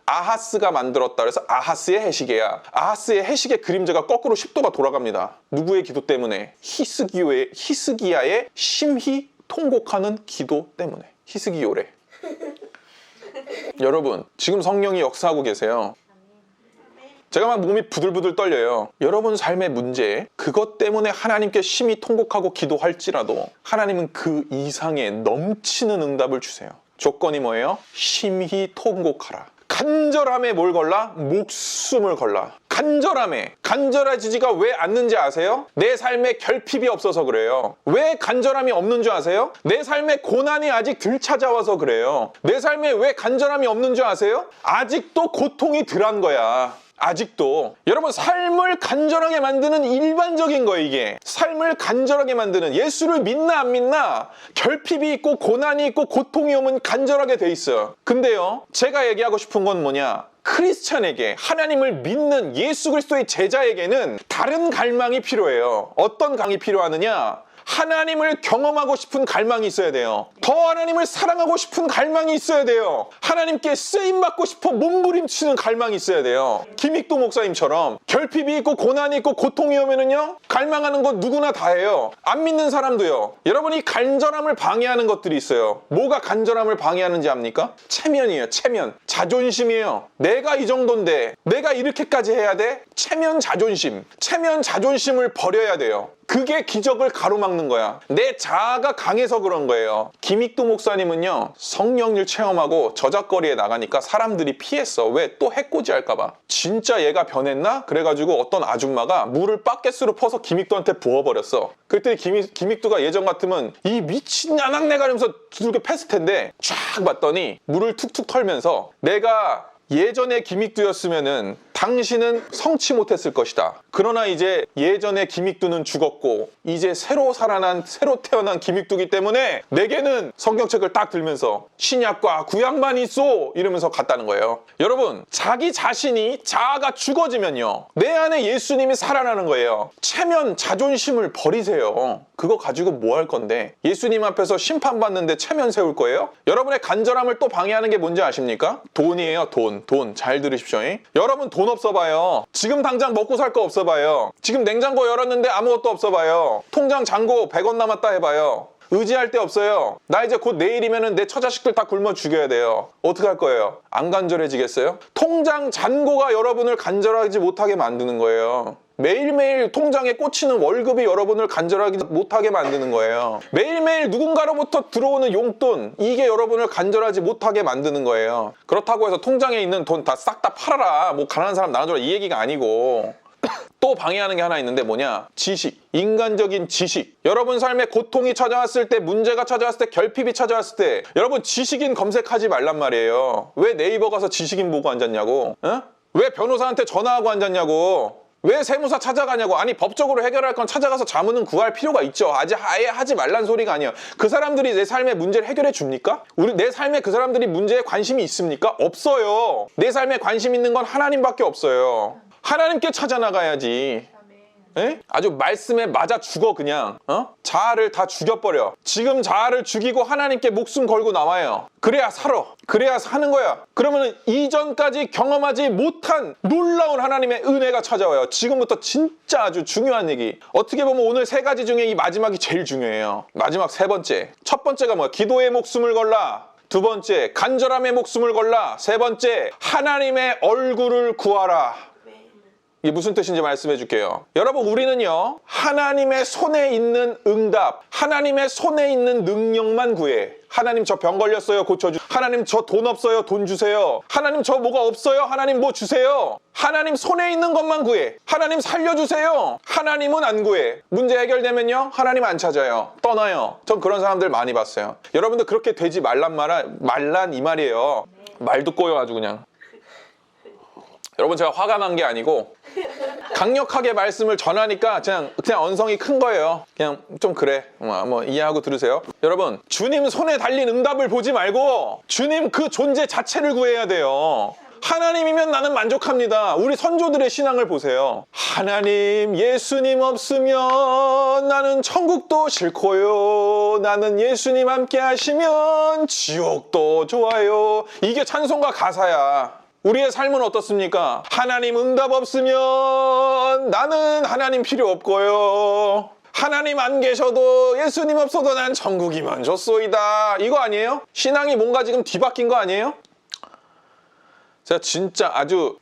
Speaker 1: 아하스가 만들었다. 그래서 아하스의 해시계야. 아하스의 해시계 그림자가 거꾸로 10도가 돌아갑니다. 누구의 기도 때문에? 히스기야의 심히 통곡하는 기도 때문에. 히스기요래. 여러분, 지금 성령이 역사하고 계세요. 제가 막 몸이 부들부들 떨려요. 여러분 삶의 문제, 그것 때문에 하나님께 심히 통곡하고 기도할지라도 하나님은 그 이상의 넘치는 응답을 주세요. 조건이 뭐예요? 심히 통곡하라. 간절함에 뭘 걸라? 목숨을 걸라. 간절함에. 간절해지지가 왜 않는지 아세요? 내 삶에 결핍이 없어서 그래요. 왜 간절함이 없는 줄 아세요? 내 삶에 고난이 아직 덜 찾아와서 그래요. 내 삶에 왜 간절함이 없는 줄 아세요? 아직도 고통이 덜한 거야. 아직도. 여러분, 삶을 간절하게 만드는 일반적인 거예요, 이게. 삶을 간절하게 만드는, 예수를 믿나 안 믿나 결핍이 있고 고난이 있고 고통이 오면 간절하게 돼 있어요. 근데요, 제가 얘기하고 싶은 건 뭐냐, 크리스찬에게, 하나님을 믿는 예수 그리스도의 제자에게는 다른 갈망이 필요해요. 어떤 갈망이 필요하느냐, 하나님을 경험하고 싶은 갈망이 있어야 돼요. 더 하나님을 사랑하고 싶은 갈망이 있어야 돼요. 하나님께 쓰임받고 싶어 몸부림치는 갈망이 있어야 돼요. 김익도 목사님처럼 결핍이 있고 고난이 있고 고통이 오면은요, 갈망하는 건 누구나 다 해요. 안 믿는 사람도요. 여러분, 이 간절함을 방해하는 것들이 있어요. 뭐가 간절함을 방해하는지 압니까? 체면이에요. 체면. 자존심이에요. 내가 이 정도인데 내가 이렇게까지 해야 돼? 체면, 자존심. 체면, 자존심을 버려야 돼요. 그게 기적을 가로막는 거야. 내 자아가 강해서 그런 거예요. 김익도 목사님은요, 성령을 체험하고 저작거리에 나가니까 사람들이 피했어. 왜? 또 해코지 할까봐. 진짜 얘가 변했나? 그래가지고 어떤 아줌마가 물을 바켓으로 퍼서 김익도한테 부어버렸어. 그랬더니 김익도가 예전 같으면 이 미친 야낙내가 이러면서 두들겨 팼을 텐데, 쫙 봤더니 물을 툭툭 털면서, 내가 예전에 김익두였으면은 당신은 성치 못했을 것이다. 그러나 이제 예전에 김익두는 죽었고 이제 새로 살아난, 새로 태어난 김익두기 때문에 내게는 성경책을 딱 들면서 신약과 구약만 있어 이러면서 갔다는 거예요. 여러분, 자기 자신이, 자아가 죽어지면요, 내 안에 예수님이 살아나는 거예요. 체면, 자존심을 버리세요. 그거 가지고 뭐 할 건데? 예수님 앞에서 심판받는데 체면 세울 거예요? 여러분의 간절함을 또 방해하는 게 뭔지 아십니까? 돈이에요. 돈. 잘 들으십시오. 여러분, 돈 없어 봐요. 지금 당장 먹고 살 거 없어 봐요. 지금 냉장고 열었는데 아무것도 없어 봐요. 통장 잔고 100원 남았다 해봐요. 의지할 데 없어요. 나 이제 곧 내일이면은 내 처자식들 다 굶어 죽여야 돼요. 어떻게 할 거예요? 안 간절해지겠어요? 통장 잔고가 여러분을 간절하지 못하게 만드는 거예요. 매일매일 통장에 꽂히는 월급이 여러분을 간절하지 못하게 만드는 거예요. 매일매일 누군가로부터 들어오는 용돈, 이게 여러분을 간절하지 못하게 만드는 거예요. 그렇다고 해서 통장에 있는 돈 다 싹 다 팔아라, 뭐 가난한 사람 나눠줘라, 이 얘기가 아니고 또 방해하는 게 하나 있는데 뭐냐? 지식, 인간적인 지식. 여러분 삶에 고통이 찾아왔을 때, 문제가 찾아왔을 때, 결핍이 찾아왔을 때 여러분 지식인 검색하지 말란 말이에요. 왜 네이버 가서 지식인 보고 앉았냐고? 어? 왜 변호사한테 전화하고 앉았냐고? 왜 세무사 찾아가냐고. 아니, 법적으로 해결할 건 찾아가서 자문은 구할 필요가 있죠. 아예 하지 말란 소리가 아니에요. 그 사람들이 내 삶의 문제를 해결해 줍니까? 내 삶에 그 사람들이 문제에 관심이 있습니까? 없어요. 내 삶에 관심 있는 건 하나님밖에 없어요. 하나님께 찾아 나가야지. 에? 아주 말씀에 맞아 죽어 그냥. 자아를 다 죽여버려. 지금 자아를 죽이고 하나님께 목숨 걸고 나와요. 그래야 살아. 그래야 사는 거야. 그러면 이전까지 경험하지 못한 놀라운 하나님의 은혜가 찾아와요. 지금부터 진짜 아주 중요한 얘기. 어떻게 보면 오늘 3가지 중에 이 마지막이 제일 중요해요. 마지막 3번째. 첫 번째가 뭐야? 기도의 목숨을 걸라. 2번째, 간절함의 목숨을 걸라. 3번째, 하나님의 얼굴을 구하라. 이게 무슨 뜻인지 말씀해 줄게요. 여러분, 우리는요, 하나님의 손에 있는 응답, 하나님의 손에 있는 능력만 구해. 하나님, 저 병 걸렸어요, 고쳐주세요. 하나님, 저 돈 없어요, 돈 주세요. 하나님, 저 뭐가 없어요, 하나님 뭐 주세요. 하나님 손에 있는 것만 구해. 하나님 살려주세요. 하나님은 안 구해. 문제 해결되면요, 하나님 안 찾아요. 떠나요. 전 그런 사람들 많이 봤어요. 여러분들 그렇게 되지 말란 이 말이에요. 말 듣고요, 아주 그냥. 여러분, 제가 화가 난 게 아니고 강력하게 말씀을 전하니까 그냥 언성이 큰 거예요. 그냥 좀 그래. 뭐 이해하고 들으세요. 여러분, 주님 손에 달린 응답을 보지 말고 주님 그 존재 자체를 구해야 돼요. 하나님이면 나는 만족합니다. 우리 선조들의 신앙을 보세요. 하나님, 예수님 없으면 나는 천국도 싫고요. 나는 예수님 함께 하시면 지옥도 좋아요. 이게 찬송가 가사야. 우리의 삶은 어떻습니까? 하나님 응답 없으면 나는 하나님 필요 없고요. 하나님 안 계셔도, 예수님 없어도 난 천국이면 좋소이다. 이거 아니에요? 신앙이 뭔가 지금 뒤바뀐 거 아니에요?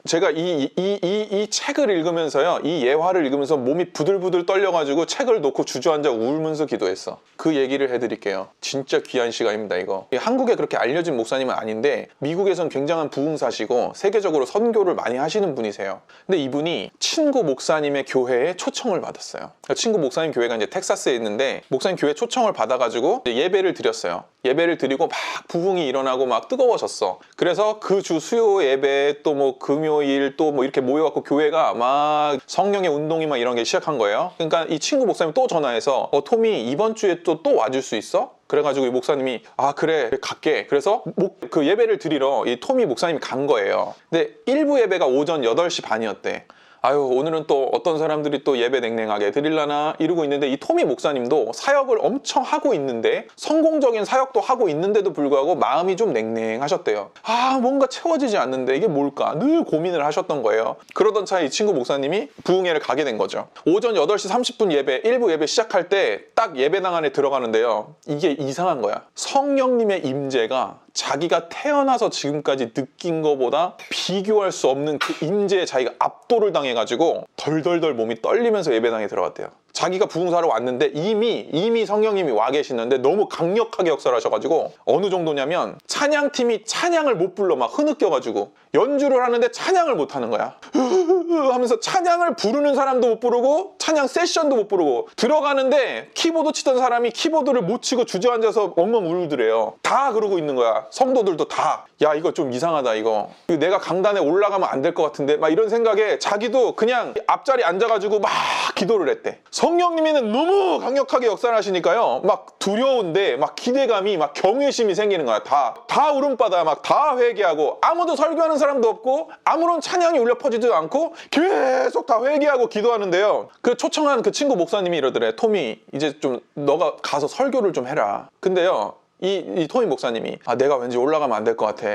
Speaker 1: 제가 이 책을 읽으면서요, 이 예화를 읽으면서 몸이 부들부들 떨려가지고 책을 놓고 주저앉아 울면서 기도했어. 그 얘기를 해드릴게요. 진짜 귀한 시간입니다, 이거. 한국에 그렇게 알려진 목사님은 아닌데 미국에선 굉장한 부흥사시고 세계적으로 선교를 많이 하시는 분이세요. 근데 이분이 친구 목사님의 교회에 초청을 받았어요. 친구 목사님 교회가 이제 텍사스에 있는데, 목사님 교회 초청을 받아가지고 예배를 드렸어요. 예배를 드리고 막 부흥이 일어나고 막 뜨거워졌어. 그래서 그 주 수요에 예배 또 뭐 금요일 또 뭐 이렇게 모여갖고 교회가 막 성령의 운동이 막 이런 게 시작한 거예요. 그러니까 이 친구 목사님 또 전화해서 토미 이번 주에 또 와줄 수 있어? 그래가지고 이 목사님이 아 그래 갈게. 그래서 그 예배를 드리러 이 토미 목사님이 간 거예요. 근데 1부 예배가 오전 8시 반이었대. 아유 오늘은 또 어떤 사람들이 또 예배 냉랭하게 드릴라나 이러고 있는데 이 토미 목사님도 사역을 엄청 하고 있는데 성공적인 사역도 하고 있는데도 불구하고 마음이 좀 냉랭하셨대요. 아 뭔가 채워지지 않는데 이게 뭘까 늘 고민을 하셨던 거예요. 그러던 차에 이 친구 목사님이 부흥회를 가게 된 거죠. 오전 8시 30분 예배 1부 예배 시작할 때 딱 예배당 안에 들어가는데요. 이게 이상한 거야. 성령님의 임재가 자기가 태어나서 지금까지 느낀 것보다 비교할 수 없는 그 임재에 자기가 압도를 당해가지고 덜덜덜 몸이 떨리면서 예배당에 들어갔대요. 자기가 부흥사로 왔는데 이미 성령님이 와 계시는데 너무 강력하게 역사를 하셔가지고 어느 정도냐면 찬양팀이 찬양을 못 불러 막 흐느껴가지고 연주를 하는데 찬양을 못 하는 거야. 하면서 찬양을 부르는 사람도 못 부르고 찬양 세션도 못 부르고 들어가는데 키보드 치던 사람이 키보드를 못 치고 주저앉아서 엉엉 울더래요. 다 그러고 있는 거야. 성도들도 다. 야 이거 좀 이상하다 이거. 내가 강단에 올라가면 안 될 것 같은데 막 이런 생각에 자기도 그냥 앞자리에 앉아가지고 막 기도를 했대. 성령님이는 너무 강력하게 역사를 하시니까요. 막 두려운데 막 기대감이 막 경외심이 생기는 거야. 다 울음바다 막 다 회개하고 아무도 설교하는 사람도 없고 아무런 찬양이 울려 퍼지지도 않고 계속 다 회개하고 기도하는데요. 그 초청한 그 친구 목사님이 이러더래. 토미 이제 좀 너가 가서 설교를 좀 해라. 근데요 이 토미 목사님이 아 내가 왠지 올라가면 안 될 것 같아.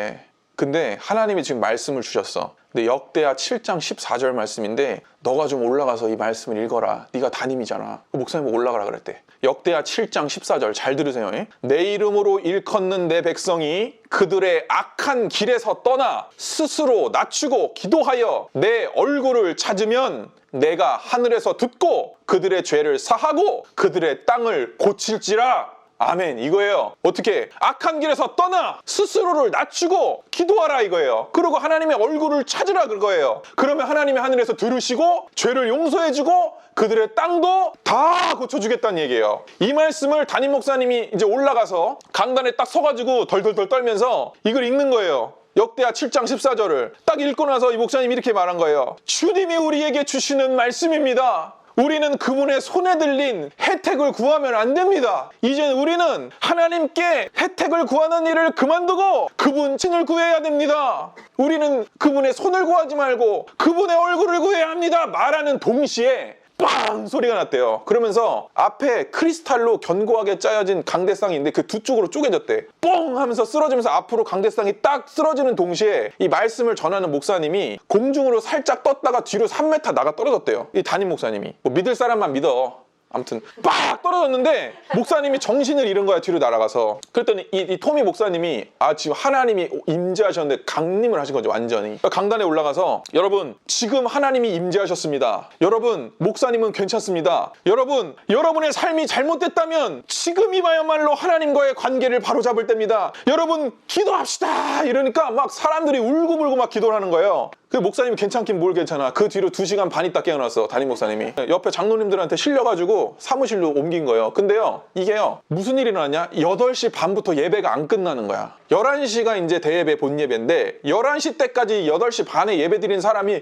Speaker 1: 근데 하나님이 지금 말씀을 주셨어. 근데 역대하 7장 14절 말씀인데 너가 좀 올라가서 이 말씀을 읽어라. 네가 담임이잖아. 목사님 올라가라 그랬대. 역대하 7장 14절 잘 들으세요. 내 이름으로 일컫는 내 백성이 그들의 악한 길에서 떠나 스스로 낮추고 기도하여 내 얼굴을 찾으면 내가 하늘에서 듣고 그들의 죄를 사하고 그들의 땅을 고칠지라. 아멘 이거예요. 어떻게 악한 길에서 떠나 스스로를 낮추고 기도하라 이거예요. 그리고 하나님의 얼굴을 찾으라 그거예요. 그러면 하나님이 하늘에서 들으시고 죄를 용서해주고 그들의 땅도 다 고쳐주겠다는 얘기예요. 이 말씀을 담임 목사님이 이제 올라가서 강단에 딱 서가지고 덜덜덜 떨면서 이걸 읽는 거예요. 역대하 7장 14절을 딱 읽고 나서 이 목사님이 이렇게 말한 거예요. 주님이 우리에게 주시는 말씀입니다. 우리는 그분의 손에 들린 혜택을 구하면 안 됩니다. 이제 우리는 하나님께 혜택을 구하는 일을 그만두고 그분 친을 구해야 됩니다. 우리는 그분의 손을 구하지 말고 그분의 얼굴을 구해야 합니다. 말하는 동시에 빵 소리가 났대요. 그러면서 앞에 크리스탈로 견고하게 짜여진 강대상이 있는데 그 두 쪽으로 쪼개졌대. 뽕 하면서 쓰러지면서 앞으로 강대상이 딱 쓰러지는 동시에 이 말씀을 전하는 목사님이 공중으로 살짝 떴다가 뒤로 3m 나가 떨어졌대요. 이 담임 목사님이. 뭐 믿을 사람만 믿어. 아무튼 빡 떨어졌는데 목사님이 정신을 잃은 거야. 뒤로 날아가서. 그랬더니 이 토미 목사님이 아 지금 하나님이 임재하셨는데 강림을 하신 거죠. 완전히. 강단에 올라가서 여러분 지금 하나님이 임재하셨습니다. 여러분 목사님은 괜찮습니다. 여러분 여러분의 삶이 잘못됐다면 지금이야말로 하나님과의 관계를 바로잡을 때입니다. 여러분 기도합시다. 이러니까 막 사람들이 울고불고 막 기도를 하는 거예요. 그 목사님이 괜찮긴 뭘 괜찮아. 그 뒤로 2시간 반 있다 깨어났어. 담임 목사님이. 옆에 장로님들한테 실려가지고 사무실로 옮긴 거예요. 근데요 이게요 무슨 일이 일어났냐. 8시 반부터 예배가 안 끝나는 거야. 11시가 이제 대예배 본예배인데 11시 때까지 8시 반에 예배 드린 사람이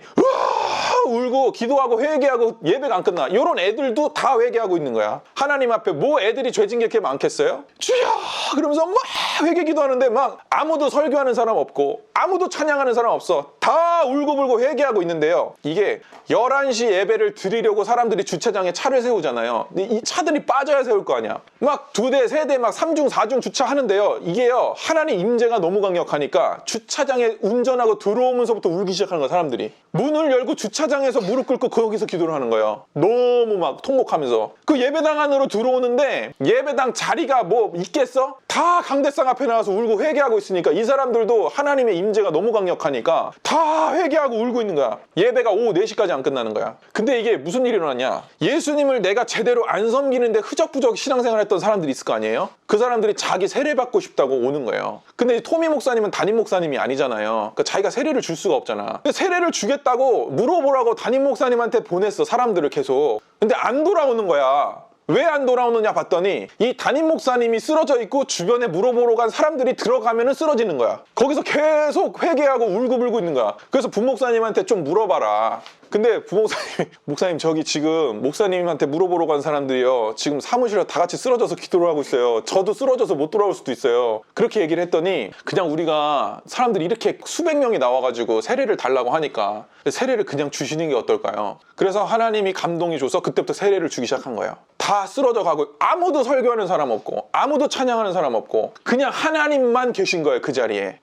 Speaker 1: 울고 기도하고 회개하고 예배가 안 끝나. 이런 애들도 다 회개하고 있는 거야. 하나님 앞에 뭐 애들이 죄진 게 이렇게 많겠어요? 주여 그러면서 막 회개 기도하는데 막 아무도 설교하는 사람 없고 아무도 찬양하는 사람 없어. 다 울고불고 회개하고 있는데요. 이게 11시 예배를 드리려고 사람들이 주차장에 차를 세우잖아요. 이 차들이 빠져야 세울 거 아니야. 막 2대, 3대 막 3중, 4중 주차하는데요. 이게요 하나님 임재가 너무 강력하니까 주차장에 운전하고 들어오면서부터 울기 시작하는 거야. 사람들이. 문을 열고 주차장에서 무릎 꿇고 거기서 기도를 하는 거예요. 너무 막 통곡하면서. 그 예배당 안으로 들어오는데 예배당 자리가 뭐 있겠어? 다 강대상 앞에 나와서 울고 회개하고 있으니까 이 사람들도 하나님의 임재가 너무 강력하니까 다 회개하고 울고 있는 거야. 예배가 오후 4시까지 안 끝나는 거야. 근데 이게 무슨 일이 일어났냐. 예수님을 내가 제대로 안 섬기는데 흐적부적 신앙생활 했던 사람들이 있을 거 아니에요. 그 사람들이 자기 세례 받고 싶다고 오는 거예요. 근데 토미 목사님은 담임 목사님이 아니잖아요. 그러니까 자기가 세례를 줄 수가 없잖아. 세례를 주겠다고 물어보라고 담임 목사님한테 보냈어. 사람들을 계속. 근데 안 돌아오는 거야. 왜 안 돌아오느냐 봤더니 이 담임 목사님이 쓰러져 있고 주변에 물어보러 간 사람들이 들어가면은 쓰러지는 거야. 거기서 계속 회개하고 울고불고 있는 거야. 그래서 부목사님한테 좀 물어봐라. 근데 부목사님이 목사님 저기 지금 목사님한테 물어보러 간 사람들이요 지금 사무실에 다 같이 쓰러져서 기도를 하고 있어요. 저도 쓰러져서 못 돌아올 수도 있어요. 그렇게 얘기를 했더니 그냥 우리가 사람들이 이렇게 수백 명이 나와가지고 세례를 달라고 하니까 세례를 그냥 주시는 게 어떨까요? 그래서 하나님이 감동이 줘서 그때부터 세례를 주기 시작한 거예요. 다 쓰러져 가고 아무도 설교하는 사람 없고 아무도 찬양하는 사람 없고 그냥 하나님만 계신 거예요. 그 자리에.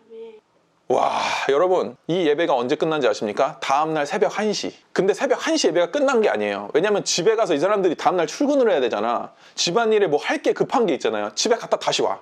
Speaker 1: 와, 여러분 이 예배가 언제 끝난지 아십니까? 다음날 새벽 1시. 근데 새벽 1시 예배가 끝난 게 아니에요. 왜냐면 집에 가서 이 사람들이 다음날 출근을 해야 되잖아. 집안일에 뭐 할 게 급한 게 있잖아요. 집에 갔다 다시 와.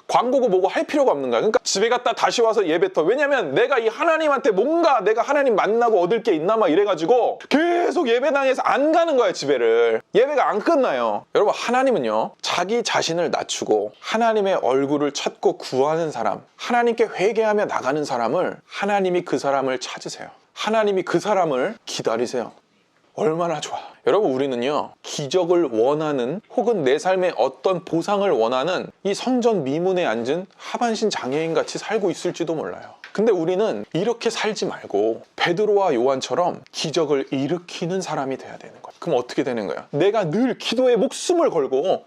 Speaker 1: 광고고 뭐고 할 필요가 없는 거야. 그러니까 집에 갔다 다시 와서 예배터. 왜냐면 내가 이 하나님한테 뭔가 내가 하나님 만나고 얻을 게 있나 막 이래가지고 계속 예배당에서 안 가는 거야. 집에를. 예배가 안 끝나요. 여러분 하나님은요 자기 자신을 낮추고 하나님의 얼굴을 찾고 구하는 사람, 하나님께 회개하며 나가는 사람을 하나님이 그 사람을 찾으세요. 하나님이 그 사람을 기다리세요. 얼마나 좋아. 여러분 우리는요 기적을 원하는 혹은 내 삶에 어떤 보상을 원하는 이 성전 미문에 앉은 하반신 장애인 같이 살고 있을지도 몰라요. 근데 우리는 이렇게 살지 말고 베드로와 요한처럼 기적을 일으키는 사람이 돼야 되는 거야. 그럼 어떻게 되는 거야? 내가 늘 기도에 목숨을 걸고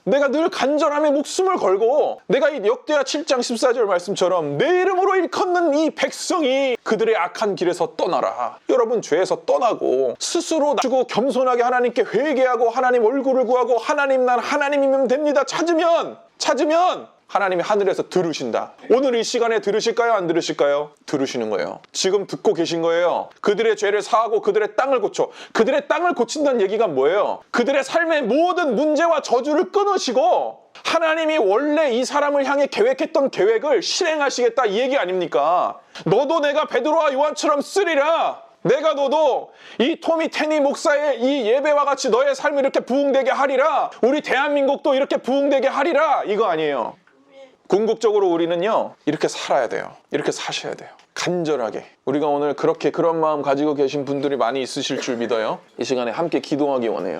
Speaker 1: 내가 늘 간절함에 목숨을 걸고 내가 이 역대하 7장 14절 말씀처럼 내 이름으로 일컫는 이 백성이 그들의 악한 길에서 떠나라. 여러분 죄에서 떠나고 스스로 낮추고 겸손하게 하나님께 회개하고 하나님 얼굴을 구하고 하나님 난 하나님이면 됩니다. 찾으면 하나님이 하늘에서 들으신다. 오늘 이 시간에 들으실까요? 안 들으실까요? 들으시는 거예요. 지금 듣고 계신 거예요. 그들의 죄를 사하고 그들의 땅을 고쳐. 그들의 땅을 고친다는 얘기가 뭐예요? 그들의 삶의 모든 문제와 저주를 끊으시고 하나님이 원래 이 사람을 향해 계획했던 계획을 실행하시겠다 이 얘기 아닙니까? 너도 내가 베드로와 요한처럼 쓰리라. 내가 너도 이 토미 테니 목사의 이 예배와 같이 너의 삶을 이렇게 부흥되게 하리라. 우리 대한민국도 이렇게 부흥되게 하리라. 이거 아니에요. 궁극적으로 우리는요 이렇게 살아야 돼요. 이렇게 사셔야 돼요. 간절하게. 우리가 오늘 그렇게 그런 마음 가지고 계신 분들이 많이 있으실 줄 믿어요. 이 시간에 함께 기도하기 원해요.